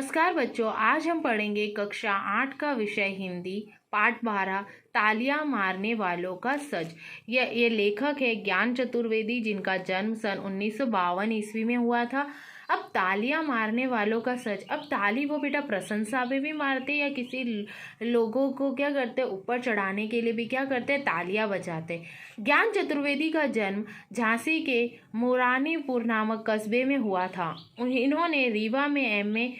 नमस्कार बच्चों, आज हम पढ़ेंगे कक्षा 8 का विषय हिंदी पाठ 12 तालियां मारने वालों का सच। ये लेखक है ज्ञान चतुर्वेदी, जिनका जन्म सन 1952 ईस्वी में हुआ था। अब तालियां मारने वालों का सच। अब ताली वो बेटा प्रशंसा में भी मारते या किसी लोगों को क्या करते ऊपर चढ़ाने के लिए भी क्या करते तालियां बजाते। ज्ञान चतुर्वेदी का जन्म झांसी के मोरानीपुर नामक कस्बे में हुआ था। इन्होंने रीवा में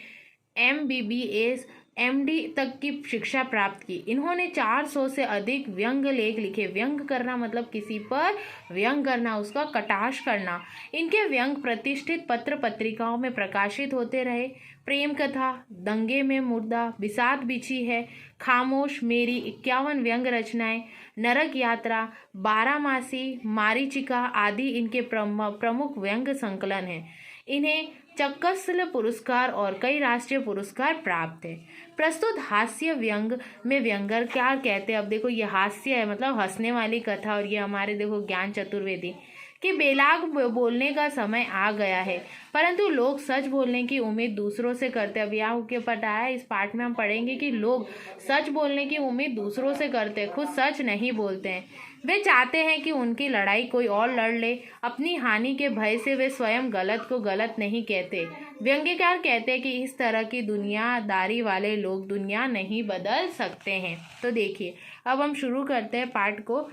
MBBS MD तक की शिक्षा प्राप्त की। इन्होंने 400 से अधिक व्यंग लेख लिखे। व्यंग करना मतलब किसी पर व्यंग करना, उसका कटाक्ष करना। इनके व्यंग प्रतिष्ठित पत्र पत्रिकाओं में प्रकाशित होते रहे। प्रेम कथा, दंगे में मुर्दा, बिसात बिछी है, खामोश, मेरी 51 व्यंग रचनाएं, नरक यात्रा, बारामासी, मारीचिका आदि इनके प्रमुख व्यंग संकलन हैं। इन्हें चक्कसल पुरस्कार और कई राष्ट्रीय पुरस्कार प्राप्त है। प्रस्तुत हास्य व्यंग में व्यंगर क्या कहते हैं। अब देखो ये हास्य है मतलब हंसने वाली कथा, और ये हमारे देखो ज्ञान चतुर्वेदी कि बेलाग बोलने का समय आ गया है, परंतु लोग सच बोलने की उम्मीद दूसरों से करते हैं। अब यहाँ के पढ़ाया इस पाठ में हम पढ़ेंगे कि लोग सच बोलने की उम्मीद दूसरों से करते हैं, खुद सच नहीं बोलते हैं। वे चाहते हैं कि उनकी लड़ाई कोई और लड़ ले। अपनी हानि के भय से वे स्वयं गलत को गलत नहीं कहते। व्यंग्यकार कहते हैं कि इस तरह की दुनियादारी वाले लोग दुनिया नहीं बदल सकते हैं। तो देखिए अब हम शुरू करते हैं पाठ को।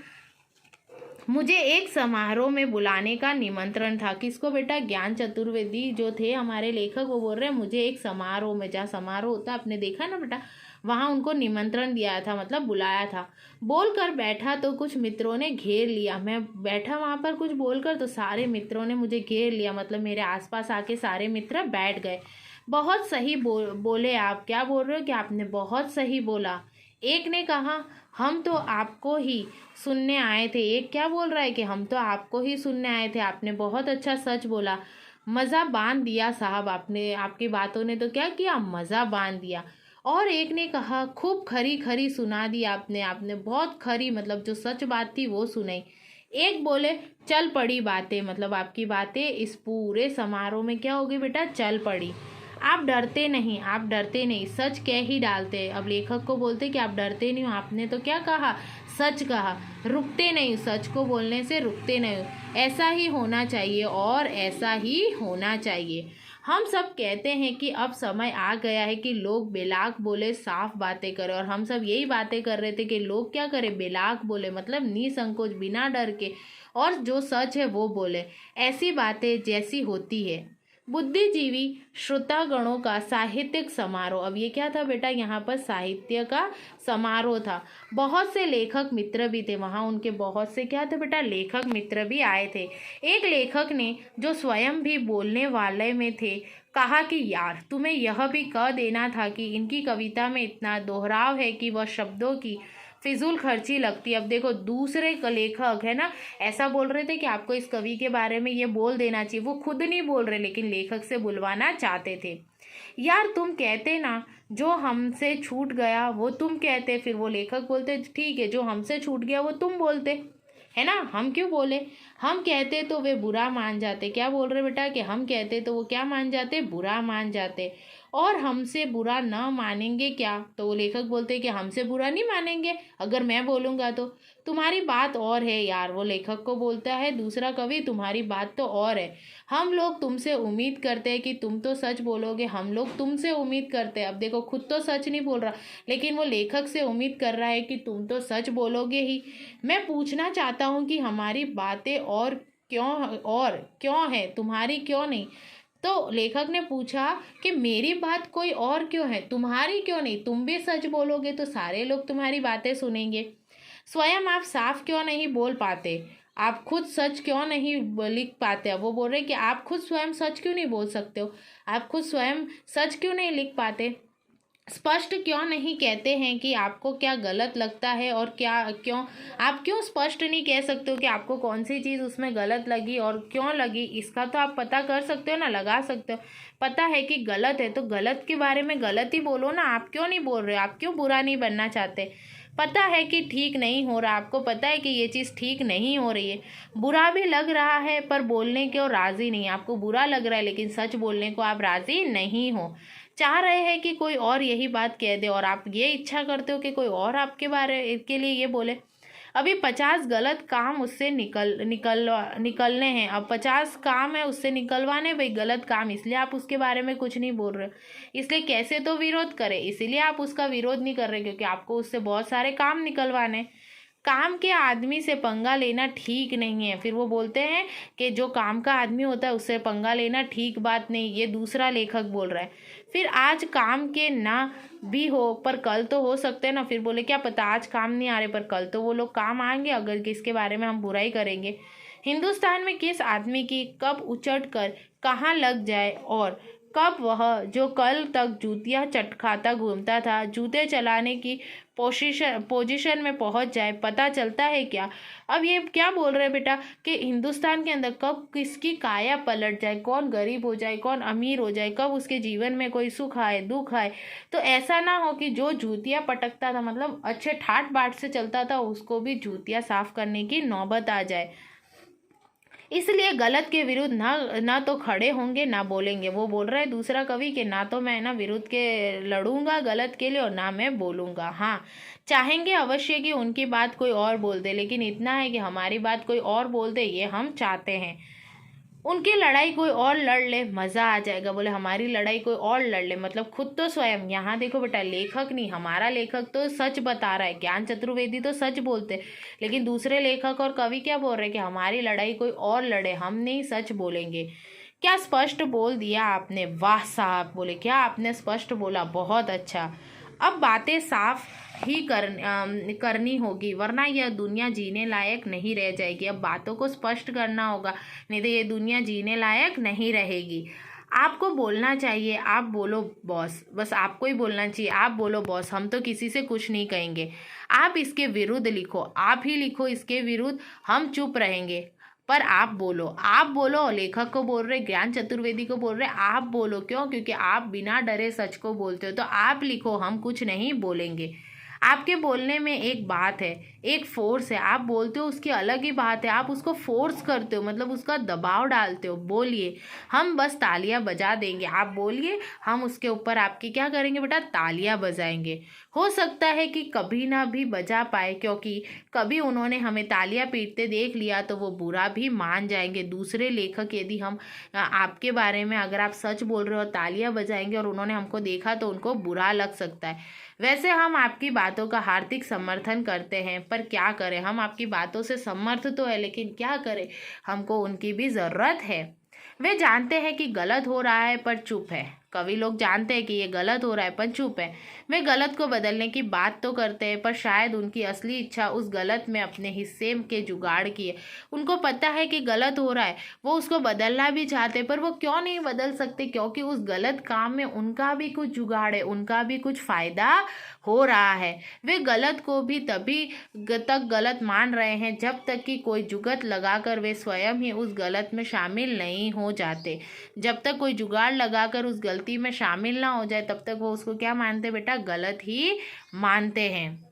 मुझे एक समारोह में बुलाने का निमंत्रण था। किसको बेटा? ज्ञान चतुर्वेदी जो थे हमारे लेखक, वो बोल रहे हैं मुझे एक समारोह में, जहाँ समारोह होता है आपने देखा ना बेटा, वहाँ उनको निमंत्रण दिया था मतलब बुलाया था। बोलकर बैठा तो कुछ मित्रों ने घेर लिया। मैं बैठा वहाँ पर कुछ बोलकर तो सारे मित्रों ने मुझे घेर लिया, मतलब मेरे आसपास आके सारे मित्र बैठ गए। बहुत सही बोले आप। क्या बोल रहे हो? कि आपने बहुत सही बोला। एक ने कहा हम तो आपको ही सुनने आए थे। एक क्या बोल रहा है कि हम तो आपको ही सुनने आए थे, आपने बहुत अच्छा सच बोला। मज़ा बांध दिया साहब आपने, आपकी बातों ने तो क्या किया, मज़ा बांध दिया। और एक ने कहा खूब खरी खरी सुना दी आपने, आपने बहुत खरी मतलब जो सच बात थी वो सुनाई। एक बोले चल पड़ी बातें, मतलब आपकी बातें इस पूरे समारोह में क्या होगी बेटा, चल पड़ी। आप डरते नहीं, आप डरते नहीं, सच कह ही डालते। अब लेखक को बोलते कि आप डरते नहीं हो, आपने तो क्या कहा, सच कहा। रुकते नहीं, सच को बोलने से रुकते नहीं। ऐसा ही होना चाहिए और ऐसा ही होना चाहिए। हम सब कहते हैं कि अब समय आ गया है कि लोग बेलाग बोले, साफ बातें करें, और हम सब यही बातें कर रहे थे कि लोग क्या करें, बेलाग बोले मतलब निसंकोच, बिना डर के, और जो सच है वो बोले, ऐसी बातें जैसी होती है। बुद्धिजीवी श्रोतागणों का साहित्यिक समारोह। अब ये क्या था बेटा, यहाँ पर साहित्य का समारोह था। बहुत से लेखक मित्र भी थे वहाँ, उनके बहुत से क्या थे बेटा, लेखक मित्र भी आए थे। एक लेखक ने जो स्वयं भी बोलने वाले में थे कहा कि यार तुम्हें यह भी कह देना था कि इनकी कविता में इतना दोहराव है कि वह शब्दों की फिजूल खर्ची लगती है। अब देखो दूसरे लेखक है ना ऐसा बोल रहे थे कि आपको इस कवि के बारे में ये बोल देना चाहिए, वो खुद नहीं बोल रहे लेकिन लेखक से बुलवाना चाहते थे। यार तुम कहते ना जो हमसे छूट गया वो तुम कहते, फिर वो लेखक बोलते ठीक है जो हमसे छूट गया वो तुम बोलते, है ना, हम क्यों बोले, हम कहते तो वे बुरा मान जाते। क्या बोल रहे बेटा कि हम कहते तो वो क्या मान जाते, बुरा मान जाते। और हमसे बुरा न मानेंगे क्या, तो वो लेखक बोलते कि हमसे बुरा नहीं मानेंगे अगर मैं बोलूँगा तो। तुम्हारी बात और है यार, वो लेखक को बोलता है दूसरा कवि, तुम्हारी बात तो और है। हम लोग तुमसे उम्मीद करते हैं कि तुम तो सच बोलोगे, हम लोग तुमसे उम्मीद करते हैं। अब देखो खुद तो सच नहीं बोल रहा लेकिन वो लेखक से उम्मीद कर रहा है कि तुम तो सच बोलोगे ही। मैं पूछना चाहता हूँ कि हमारी बातें और क्यों है, तुम्हारी क्यों नहीं। तो लेखक ने पूछा कि मेरी बात कोई और क्यों है, तुम्हारी क्यों नहीं, तुम भी सच बोलोगे तो सारे लोग तुम्हारी बातें सुनेंगे। स्वयं आप साफ क्यों नहीं बोल पाते, आप खुद सच क्यों नहीं लिख पाते। अब वो बोल रहे कि आप खुद स्वयं सच क्यों नहीं बोल सकते हो, आप खुद स्वयं सच क्यों नहीं लिख पाते, स्पष्ट क्यों नहीं कहते हैं कि आपको क्या गलत लगता है, और आप क्यों स्पष्ट नहीं कह सकते हो कि आपको कौन सी चीज़ उसमें गलत लगी और क्यों लगी। इसका तो आप पता कर सकते हो ना, लगा सकते हो। पता है कि गलत है तो गलत के बारे में गलत ही बोलो ना, आप क्यों नहीं बोल रहे हो, आप क्यों बुरा नहीं बनना चाहते। पता है कि ठीक नहीं हो रहा, आपको पता है कि ये चीज़ ठीक नहीं हो रही है, बुरा भी लग रहा है पर बोलने को राज़ी नहीं, आपको बुरा लग रहा है लेकिन सच बोलने को आप राज़ी नहीं हो। चाह रहे हैं कि कोई और यही बात कह दे और आप ये इच्छा करते हो कि कोई और आपके बारे के लिए ये बोले। अभी 50 गलत काम उससे निकलने हैं। अब 50 काम है उससे निकलवाने भाई गलत काम, इसलिए आप उसके बारे में कुछ नहीं बोल रहे, इसलिए कैसे तो विरोध करें, इसीलिए आप उसका विरोध नहीं कर रहे क्योंकि आपको उससे बहुत सारे काम निकलवाने। काम के आदमी से पंगा लेना ठीक नहीं है। फिर वो बोलते हैं कि जो काम का आदमी होता है उससे पंगा लेना ठीक बात नहीं, ये दूसरा लेखक बोल रहा है। फिर आज काम के ना भी हो पर कल तो हो सकते हैं ना। फिर बोले क्या पता आज काम नहीं आ रहे पर कल तो वो लोग काम आएंगे अगर किसके बारे में हम बुराई करेंगे। हिंदुस्तान में किस आदमी की कब उचट कर कहाँ लग जाए और कब वह जो कल तक जूतियाँ चटखाता घूमता था जूते चलाने की पोजीशन में पहुंच जाए पता चलता है क्या। अब ये क्या बोल रहे हैं बेटा कि हिंदुस्तान के अंदर कब किसकी काया पलट जाए, कौन गरीब हो जाए कौन अमीर हो जाए, कब उसके जीवन में कोई सुख आए दुख आए। तो ऐसा ना हो कि जो जूतियाँ पटकता था मतलब अच्छे ठाट बाट से चलता था उसको भी जूतियाँ साफ करने की नौबत आ जाए। इसलिए गलत के विरुद्ध ना तो खड़े होंगे ना बोलेंगे। वो बोल रहा है दूसरा कवि कि ना तो मैं ना विरुद्ध के लड़ूंगा गलत के लिए और ना मैं बोलूंगा। हाँ, चाहेंगे अवश्य कि उनकी बात कोई और बोल दे, लेकिन इतना है कि हमारी बात कोई और बोल दे ये हम चाहते हैं। उनकी लड़ाई कोई और लड़ ले मज़ा आ जाएगा। बोले हमारी लड़ाई कोई और लड़ ले मतलब खुद तो स्वयं। यहाँ देखो बेटा लेखक नहीं, हमारा लेखक तो सच बता रहा है, ज्ञान चतुर्वेदी तो सच बोलते, लेकिन दूसरे लेखक और कवि क्या बोल रहे हैं कि हमारी लड़ाई कोई और लड़े, हम नहीं सच बोलेंगे। क्या स्पष्ट बोल दिया आपने, वाह साहब। बोले क्या आपने स्पष्ट बोला, बहुत अच्छा। अब बातें साफ ही करनी होगी वरना यह दुनिया जीने लायक नहीं रह जाएगी। अब बातों को स्पष्ट करना होगा नहीं तो ये दुनिया जीने लायक नहीं रहेगी। आपको बोलना चाहिए, आप बोलो बॉस, बस आपको ही बोलना चाहिए, आप बोलो बॉस, हम तो किसी से कुछ नहीं कहेंगे। आप इसके विरुद्ध लिखो, आप ही लिखो इसके विरुद्ध, हम चुप रहेंगे पर आप बोलो, आप बोलो। लेखक को बोल रहे, ज्ञान चतुर्वेदी को बोल रहे आप बोलो। क्यों? क्योंकि आप बिना डरे सच को बोलते हो, तो आप लिखो, हम कुछ नहीं बोलेंगे। आपके बोलने में एक बात है, एक फोर्स है। आप बोलते हो उसकी अलग ही बात है, आप उसको फोर्स करते हो मतलब उसका दबाव डालते हो। बोलिए, हम बस तालियां बजा देंगे, आप बोलिए, हम उसके ऊपर आपकी क्या करेंगे बेटा, तालियां बजाएंगे। हो सकता है कि कभी ना भी बजा पाए क्योंकि कभी उन्होंने हमें तालियां पीटते देख लिया तो वो बुरा भी मान जाएंगे। दूसरे लेखक यदि हम आपके बारे में अगर आप सच बोल रहे हो तालियां बजाएंगे और उन्होंने हमको देखा तो उनको बुरा लग सकता है। वैसे हम आपकी बातों का हार्दिक समर्थन करते हैं पर क्या करें, हम आपकी बातों से समर्थ तो है लेकिन क्या करें, हमको उनकी भी ज़रूरत है। वे जानते हैं कि गलत हो रहा है पर चुप है। कवि लोग जानते हैं कि ये गलत हो रहा है पर चुप है। वे गलत को बदलने की बात तो करते हैं पर शायद उनकी असली इच्छा उस गलत में अपने हिस्से के जुगाड़ की है। उनको पता है कि गलत हो रहा है, वो उसको बदलना भी चाहते पर वो क्यों नहीं बदल सकते, क्योंकि उस गलत काम में उनका भी कुछ जुगाड़ है, उनका भी कुछ फ़ायदा हो रहा है। वे गलत को भी तभी तक गलत मान रहे हैं जब तक कि कोई जुगत लगाकर वे स्वयं ही उस गलत में शामिल नहीं हो जाते। जब तक कोई जुगाड़ लगाकर उस गलती में शामिल ना हो जाए तब तक वो उसको क्या मानते बेटा, गलत ही मानते हैं।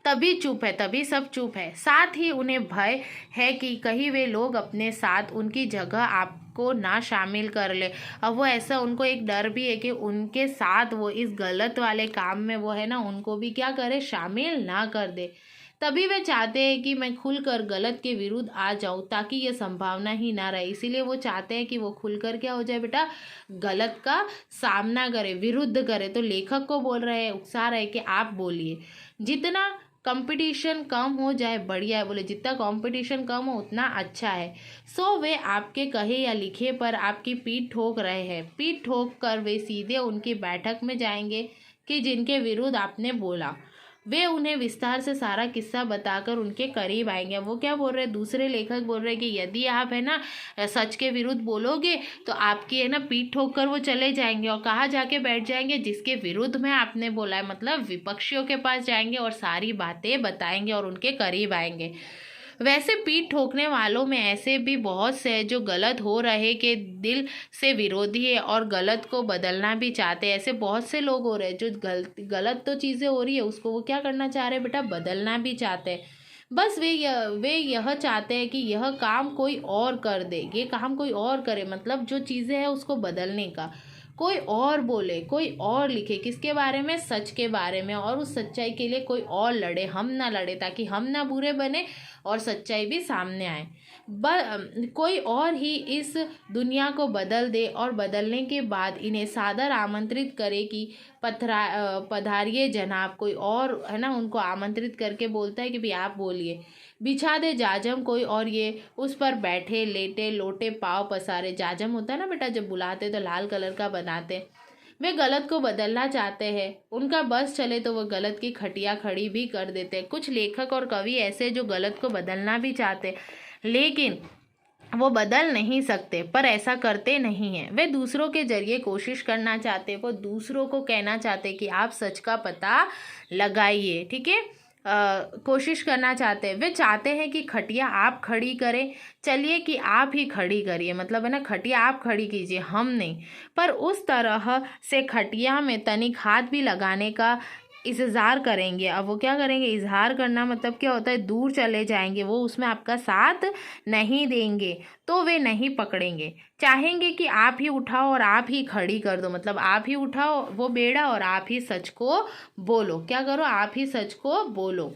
तभी चुप है, तभी सब चुप है। साथ ही उन्हें भय है कि कहीं वे लोग अपने साथ उनकी जगह आपको ना शामिल कर ले। अब वो ऐसा उनको एक डर भी है कि उनके साथ वो इस गलत वाले काम में वो है ना उनको भी क्या करे, शामिल ना कर दे। तभी वे चाहते हैं कि मैं खुलकर गलत के विरुद्ध आ जाऊं ताकि ये संभावना ही ना रहे। इसीलिए वो चाहते हैं कि वो खुलकर क्या हो जाए बेटा, गलत का सामना करे, विरुद्ध करे। तो लेखक को बोल रहे हैं, उकसा रहे कि आप बोलिए, जितना कंपटीशन कम हो जाए बढ़िया है। बोले जितना कंपटीशन कम हो उतना अच्छा है। सो वे आपके कहे या लिखे पर आपकी पीठ ठोक रहे हैं। पीठ ठोक कर वे सीधे उनकी बैठक में जाएंगे कि जिनके विरुद्ध आपने बोला। वे उन्हें विस्तार से सारा किस्सा बताकर उनके करीब आएंगे। वो क्या बोल रहे हैं, दूसरे लेखक बोल रहे हैं कि यदि आप है ना सच के विरुद्ध बोलोगे तो आपकी है ना पीठ ठोक कर वो चले जाएंगे और कहाँ जाके बैठ जाएंगे, जिसके विरुद्ध में आपने बोला है, मतलब विपक्षियों के पास जाएंगे और सारी बातें बताएंगे और उनके करीब आएंगे। वैसे पीठ ठोकने वालों में ऐसे भी बहुत से हैं जो गलत हो रहे के दिल से विरोधी है और गलत को बदलना भी चाहते हैं। ऐसे बहुत से लोग हो रहे हैं जो गलत तो चीज़ें हो रही है उसको वो क्या करना चाह रहे हैं बेटा, बदलना भी चाहते हैं। बस वे यह चाहते हैं कि यह काम कोई और कर दे, ये काम कोई और करे, मतलब जो चीज़ें हैं उसको बदलने का। कोई और बोले, कोई और लिखे, किसके बारे में? सच के बारे में, और उस सच्चाई के लिए कोई और लड़े, हम ना लड़े, ताकि हम ना बुरे बने और सच्चाई भी सामने आए। कोई और ही इस दुनिया को बदल दे और बदलने के बाद इन्हें सादर आमंत्रित करे कि पधारिए जनाब। कोई और है ना, उनको आमंत्रित करके बोलता है कि भाई आप बोलिए। बिछा दे जाजम कोई और ये उस पर बैठे लेटे, लोटे पाँव पसारे। जाजम होता है ना बेटा, जब बुलाते तो लाल कलर का बनाते। वे गलत को बदलना चाहते हैं, उनका बस चले तो वो गलत की खटिया खड़ी भी कर देते। कुछ लेखक और कवि ऐसे जो गलत को बदलना भी चाहते, लेकिन वो बदल नहीं सकते, पर ऐसा करते नहीं हैं। वे दूसरों के जरिए कोशिश करना चाहते, वो दूसरों को कहना चाहते कि आप सच का पता लगाइए, ठीक है। कोशिश करना चाहते हैं, वे चाहते हैं कि खटिया आप खड़ी करें। चलिए कि आप ही खड़ी करिए, मतलब है ना, खटिया आप खड़ी कीजिए, हम नहीं। पर उस तरह से खटिया में तनिक हाथ भी लगाने का इज़हार करेंगे। अब वो क्या करेंगे? इज़हार करना मतलब क्या होता है? दूर चले जाएंगे, वो उसमें आपका साथ नहीं देंगे, तो वे नहीं पकड़ेंगे। चाहेंगे कि आप ही उठाओ और आप ही खड़ी कर दो, मतलब आप ही उठाओ वो बेड़ा और आप ही सच को बोलो। क्या करो? आप ही सच को बोलो।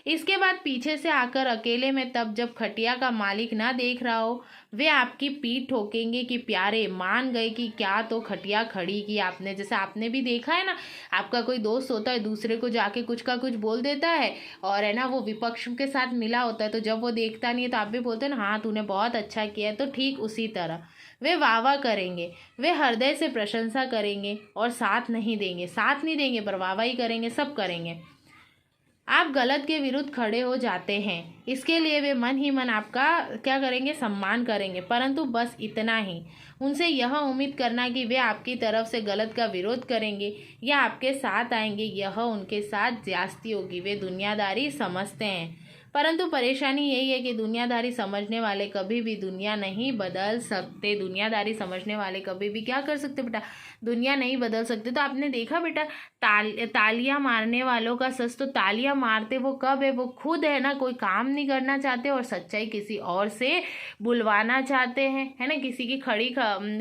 इसके बाद पीछे से आकर अकेले में, तब जब खटिया का मालिक ना देख रहा हो, वे आपकी पीठ ठोकेंगे कि प्यारे मान गए कि क्या तो खटिया खड़ी की आपने। जैसे आपने भी देखा है ना, आपका कोई दोस्त होता है, दूसरे को जाके कुछ का कुछ बोल देता है, और है ना वो विपक्ष के साथ मिला होता है, तो जब वो देखता नहीं है तो आप भी बोलते हैं ना, हाँ तूने बहुत अच्छा किया है। तो ठीक उसी तरह वे वाह करेंगे, वे हृदय से प्रशंसा करेंगे और साथ नहीं देंगे, साथ नहीं देंगे पर वाह ही करेंगे, सब करेंगे। आप गलत के विरुद्ध खड़े हो जाते हैं, इसके लिए वे मन ही मन आपका क्या करेंगे? सम्मान करेंगे, परंतु बस इतना ही। उनसे यह उम्मीद करना कि वे आपकी तरफ से गलत का विरोध करेंगे या आपके साथ आएंगे, यह उनके साथ ज्यादती होगी। वे दुनियादारी समझते हैं, परंतु परेशानी यही है कि दुनियादारी समझने वाले कभी भी दुनिया नहीं बदल सकते। दुनियादारी समझने वाले कभी भी क्या कर सकते बेटा? दुनिया नहीं बदल सकते। तो आपने देखा बेटा, तालियां मारने वालों का सच, तो तालियां मारते वो कब है? वो खुद है ना, कोई काम नहीं करना चाहते और सच्चाई किसी और से बुलवाना चाहते हैं, है ना। किसी की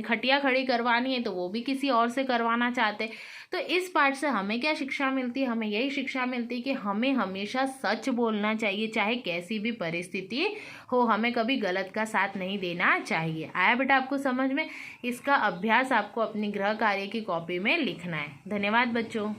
खटिया खड़ी करवानी है तो वो भी किसी और से करवाना चाहते। तो इस पार्ट से हमें क्या शिक्षा मिलती है? हमें यही शिक्षा मिलती है कि हमें हमेशा सच बोलना चाहिए, चाहे कैसी भी परिस्थिति हो। हमें कभी गलत का साथ नहीं देना चाहिए। आया बेटा आपको समझ में? इसका अभ्यास आपको अपनी गृह कार्य की कॉपी में लिखना है। धन्यवाद बच्चों।